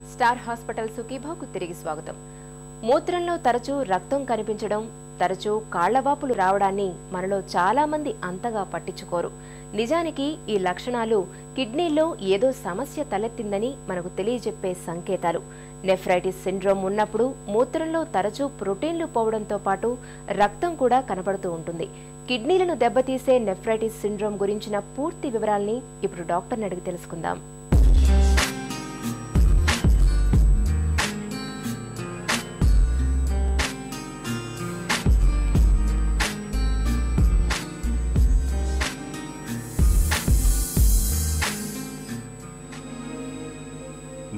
Star hospital సుఖీభాకు తిరిగి స్వాగతం. మూత్రంలో తరచూ రక్తం కనిపించడం, తరచూ కాళ్లవాపులు రావడాన్ని మనలో చాలా మంది అంతగా పట్టించుకోరు. నిజానికి ఈ లక్షణాలు కిడ్నీలో ఏదో సమస్య తలెత్తిందని మనకు తెలియజెప్పే సంకేతాలు. నెఫ్రైటిస్ సిండ్రోమ్ ఉన్నప్పుడు మూత్రంలో తరచూ ప్రోటీన్లు పోవడంతో పాటు రక్తం కూడా కనపడుతూ ఉంటుంది. కిడ్నీలను దెబ్బతీసే నెఫ్రైటిస్ సిండ్రోమ్ గురించిన పూర్తి వివరాల్ని ఇప్పుడు డాక్టర్ని అడిగి తెలుసుకుందాం.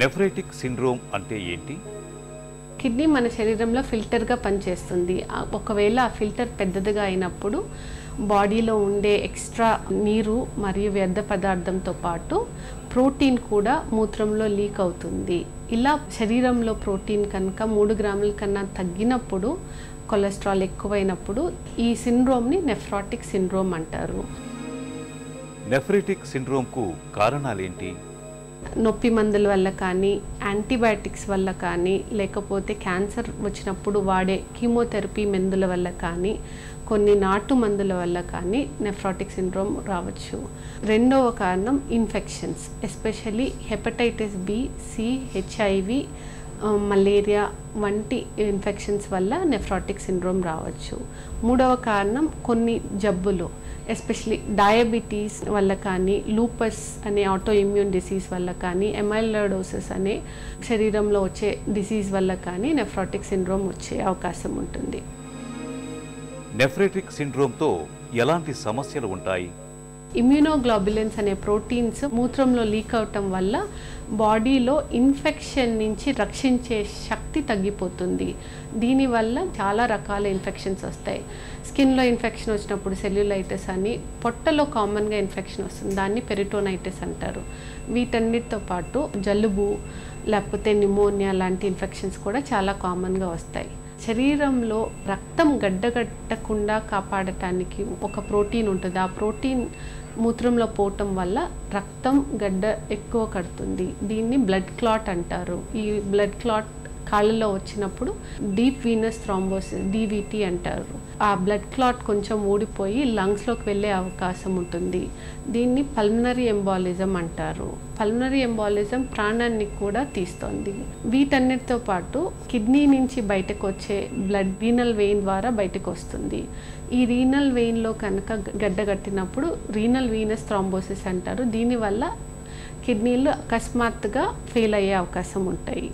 నెఫ్రైటిక్ సిండ్రోమ్ అంటే ఏంటి? కిడ్నీ మన శరీరంలో ఫిల్టర్గా పనిచేస్తుంది. ఒకవేళ ఆ ఫిల్టర్ పెద్దదిగా అయినప్పుడు బాడీలో ఉండే ఎక్స్ట్రా నీరు మరియు వ్యర్థ పదార్థంతో పాటు ప్రోటీన్ కూడా మూత్రంలో లీక్ అవుతుంది. ఇలా శరీరంలో ప్రోటీన్ కనుక 3 గ్రాముల కన్నా తగ్గినప్పుడు, కొలెస్ట్రాల్ ఎక్కువైనప్పుడు ఈ సిండ్రోమ్ని నెఫ్రాటిక్ సిండ్రోమ్ అంటారు. నెఫ్రైటిక్ సిండ్రోమ్కు కారణాలేంటి? నొప్పి మందుల వల్ల కానీ, యాంటీబయాటిక్స్ వల్ల కానీ, లేకపోతే క్యాన్సర్ వచ్చినప్పుడు వాడే కీమోథెరపీ మందుల వల్ల కానీ, కొన్ని నాటు మందుల వల్ల కానీ నెఫ్రాటిక్ సిండ్రోమ్ రావచ్చు. రెండవ కారణం infections, especially hepatitis B, C, HIV, malaria వంటి ఇన్ఫెక్షన్స్ వల్ల నెఫ్రాటిక్ సిండ్రోమ్ రావచ్చు. మూడవ కారణం కొన్ని జబ్బులు, ఎస్పెషలీ డయాబెటీస్ వల్ల కానీ, లూపస్ అనే ఆటో ఇమ్యూన్ డిసీజ్ వల్ల కానీ, ఎమైలోయిడోసిస్ అనే శరీరంలో వచ్చే డిసీజ్ వల్ల కానీ నెఫ్రాటిక్ సిండ్రోమ్ వచ్చే అవకాశం ఉంటుంది. నెఫ్రైటిక్ సిండ్రోమ్తో ఎలాంటి సమస్యలు ఉంటాయి? ఇమ్యూనోగ్లోబులిన్స్ అనే ప్రోటీన్స్ మూత్రంలో లీక్ అవటం వల్ల బాడీలో ఇన్ఫెక్షన్ నుంచి రక్షించే శక్తి తగ్గిపోతుంది. దీనివల్ల చాలా రకాల ఇన్ఫెక్షన్స్ వస్తాయి. స్కిన్లో ఇన్ఫెక్షన్ వచ్చినప్పుడు సెల్యులైటిస్ అని, పొట్టలో కామన్గా ఇన్ఫెక్షన్ వస్తుంది, దాన్ని పెరిటోనైటిస్ అంటారు. వీటన్నిటితో పాటు జలుబు లేకపోతే న్యూమోనియా లాంటి ఇన్ఫెక్షన్స్ కూడా చాలా కామన్గా వస్తాయి. శరీరంలో రక్తం గడ్డగట్టకుండా కాపాడటానికి ఒక ప్రోటీన్ ఉంటుంది. ఆ ప్రోటీన్ మూత్రంలో పోవటం వల్ల రక్తం గడ్డ ఎక్కువ కడుతుంది. దీన్ని బ్లడ్ క్లాట్ అంటారు. ఈ బ్లడ్ క్లాట్ కాళ్ళలో వచ్చినప్పుడు డీప్ వీనస్ థ్రాంబోసిస్, డివిటి అంటారు. ఆ బ్లడ్ క్లాట్ కొంచెం ఊడిపోయి లంగ్స్లోకి వెళ్ళే అవకాశం ఉంటుంది. దీన్ని పల్మనరీ ఎంబాలిజం అంటారు. పల్మనరీ ఎంబాలిజం ప్రాణాన్ని కూడా తీస్తుంది. వీటన్నిటితో పాటు కిడ్నీ నుంచి బయటకు వచ్చే బ్లడ్ రీనల్ వెయిన్ ద్వారా బయటకు వస్తుంది. ఈ రీనల్ వెయిన్లో కనుక గడ్డగట్టినప్పుడు రీనల్ వీనస్ థ్రాంబోసిస్ అంటారు. దీనివల్ల కిడ్నీలు అకస్మాత్తుగా ఫెయిల్ అయ్యే అవకాశం ఉంటాయి.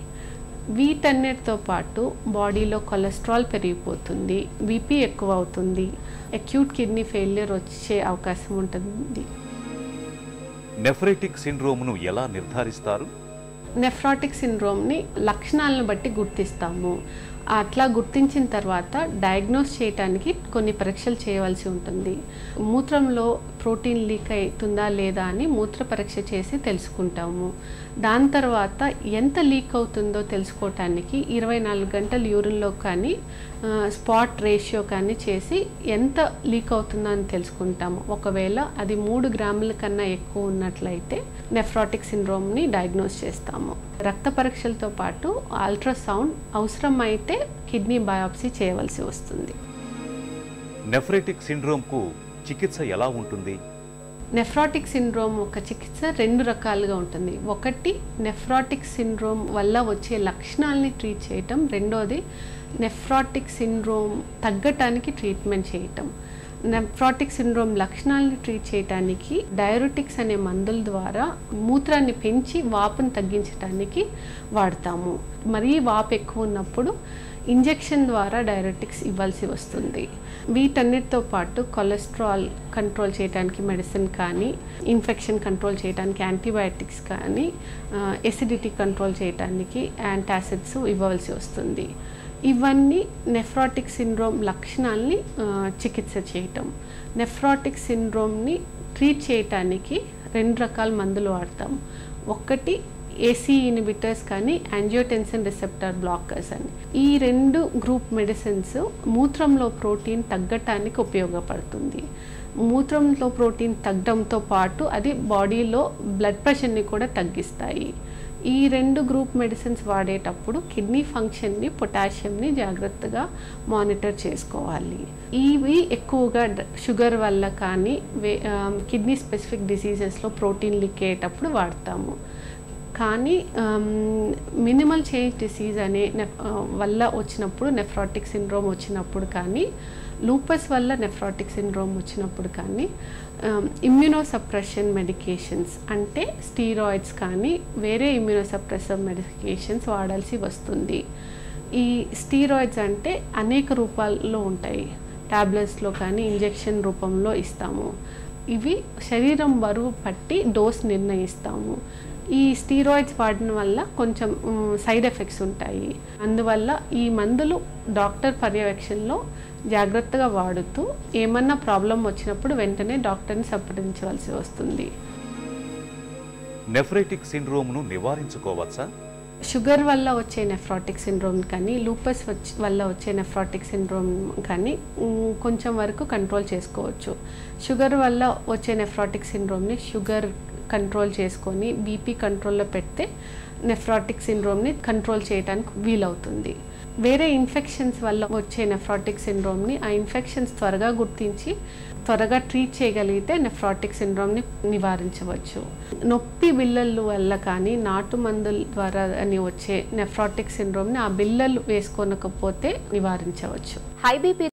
వీటన్నిటితో పాటు బాడీలో కొలెస్ట్రాల్ పెరిగిపోతుంది, బీపీ ఎక్కువ అవుతుంది, అక్యూట్ కిడ్నీ ఫెయిల్యూర్ వచ్చే అవకాశం ఉంటుంది. నెఫ్రైటిక్ సిండ్రోమ్ను ఎలా నిర్ధారిస్తారు? నెఫ్రాటిక్ సిండ్రోమ్ని లక్షణాలను బట్టి గుర్తిస్తాము. అట్లా గుర్తించిన తర్వాత డయాగ్నోస్ చేయడానికి కొన్ని పరీక్షలు చేయవలసి ఉంటుంది. మూత్రంలో ప్రోటీన్ లీక్ అవుతుందా లేదా అని మూత్ర పరీక్ష చేసి తెలుసుకుంటాము. దాని తర్వాత ఎంత లీక్ అవుతుందో తెలుసుకోవటానికి 24 గంటలు యూరిన్లో కానీ స్పాట్ రేషియో కానీ చేసి ఎంత లీక్ అవుతుందో అని తెలుసుకుంటాము. ఒకవేళ అది 3 గ్రాముల కన్నా ఎక్కువ ఉన్నట్లయితే నెఫ్రాటిక్ సిండ్రోమ్ని డయాగ్నోస్ చేస్తాము. రక్త పరీక్షలతో పాటు అల్ట్రాసౌండ్, అవసరమైతే కిడ్నీ బయాప్సీ చేయవలసి వస్తుంది. నెఫ్రైటిక్ సిండ్రోమ్కు చికిత్స ఎలా ఉంటుంది? నెఫ్రాటిక్ సిండ్రోమ్ ఒక చికిత్స 2 రకాలుగా ఉంటుంది. ఒకటి నెఫ్రాటిక్ సిండ్రోమ్ వల్ల వచ్చే లక్షణాలని ట్రీట్ చేయటం, రెండోది నెఫ్రాటిక్ సిండ్రోమ్ తగ్గటానికి ట్రీట్మెంట్ చేయటం. నెఫ్రాటిక్ సిండ్రోమ్ లక్షణాలను ట్రీట్ చేయడానికి డయారిటిక్స్ అనే మందుల ద్వారా మూత్రాన్ని పెంచి వాపును తగ్గించడానికి వాడతాము. మరీ వాపు ఎక్కువ ఉన్నప్పుడు ఇంజెక్షన్ ద్వారా డయారిటిక్స్ ఇవ్వాల్సి వస్తుంది. వీటన్నిటితో పాటు కొలెస్ట్రాల్ కంట్రోల్ చేయడానికి మెడిసిన్ కానీ, ఇన్ఫెక్షన్ కంట్రోల్ చేయడానికి యాంటీబయాటిక్స్ కానీ, ఎసిడిటీ కంట్రోల్ చేయడానికి యాంటాసిడ్స్ ఇవ్వవలసి వస్తుంది. ఇవన్నీ నెఫ్రాటిక్ సిండ్రోమ్ లక్షణాలని చికిత్స చేయటం. నెఫ్రాటిక్ సిండ్రోమ్ని ట్రీట్ చేయటానికి 2 రకాల మందులు వాడతాం. ఒకటి ఏసీ ఇన్హిబిటర్స్ కానీ యాంజియోటెన్సిన్ రిసెప్టర్ బ్లాకర్స్ అని. ఈ 2 గ్రూప్ మెడిసిన్స్ మూత్రంలో ప్రోటీన్ తగ్గటానికి ఉపయోగపడుతుంది. మూత్రంలో ప్రోటీన్ తగ్గడంతో పాటు అది బాడీలో బ్లడ్ ప్రెషర్ని కూడా తగ్గిస్తాయి. ఈ 2 గ్రూప్ మెడిసిన్స్ వాడేటప్పుడు కిడ్నీ ఫంక్షన్ని, పొటాషియంని జాగ్రత్తగా మానిటర్ చేసుకోవాలి. ఇవి ఎక్కువగా షుగర్ వల్ల కానీ కిడ్నీ స్పెసిఫిక్ డిసీజెస్లో ప్రోటీన్ లీక్ అయ్యేటప్పుడు వాడతాము. కానీ మినిమల్ చేంజ్ డిసీజ్ అనే వల్ల వచ్చినప్పుడు, నెఫ్రాటిక్ సిండ్రోమ్ వచ్చినప్పుడు కానీ, లూపస్ వల్ల నెఫ్రాటిక్ సిండ్రోమ్ వచ్చినప్పుడు కానీ ఇమ్యూనోసప్రెషన్ మెడికేషన్స్ అంటే స్టీరాయిడ్స్ కానీ వేరే ఇమ్యూనోసప్రెసర్ మెడికేషన్స్ వాడాల్సి వస్తుంది. ఈ స్టీరాయిడ్స్ అంటే అనేక రూపాల్లో ఉంటాయి. టాబ్లెట్స్లో కానీ ఇంజెక్షన్ రూపంలో ఇస్తాము. ఇవి శరీరం బరువు పట్టి డోస్ నిర్ణయిస్తాము. ఈ స్టీరాయిడ్స్ వాడడం వల్ల కొంచెం సైడ్ ఎఫెక్ట్స్ ఉంటాయి. అందువల్ల ఈ మందులు డాక్టర్ పర్యవేక్షణలో జాగ్రత్తగా వాడుతూ ఏమన్నా ప్రాబ్లం వచ్చినప్పుడు వెంటనే డాక్టర్ని సంప్రదించవలసి వస్తుంది. నెఫ్రైటిక్ సిండ్రోమ్ను నివారించుకోవచ్చా? షుగర్ వల్ల వచ్చే నెఫ్రాటిక్ సిండ్రోమ్ కానీ, లూపస్ వల్ల వచ్చే నెఫ్రాటిక్ సిండ్రోమ్ కానీ కొంచెం వరకు కంట్రోల్ చేసుకోవచ్చు. షుగర్ వల్ల వచ్చే నెఫ్రాటిక్ సిండ్రోమ్ని షుగర్ కంట్రోల్ చేసుకొని బీపీ కంట్రోల్లో పెడితే నెఫ్రాటిక్ సిండ్రోమ్ని కంట్రోల్ చేయడానికి వీలవుతుంది. వేరే ఇన్ఫెక్షన్స్ వల్ల వచ్చే నెఫ్రాటిక్ సిండ్రోమ్ని ఆ ఇన్ఫెక్షన్స్ త్వరగా గుర్తించి త్వరగా ట్రీట్ చేయగలిగితే నెఫ్రాటిక్ సిండ్రోమ్ని నివారించవచ్చు. నొప్పి బిళ్ళలు వల్ల కానీ నాటు మందుల ద్వారా అని వచ్చే నెఫ్రాటిక్ సిండ్రోమ్ని ఆ బిళ్ళలు వేసుకోనకపోతే నివారించవచ్చు. High BP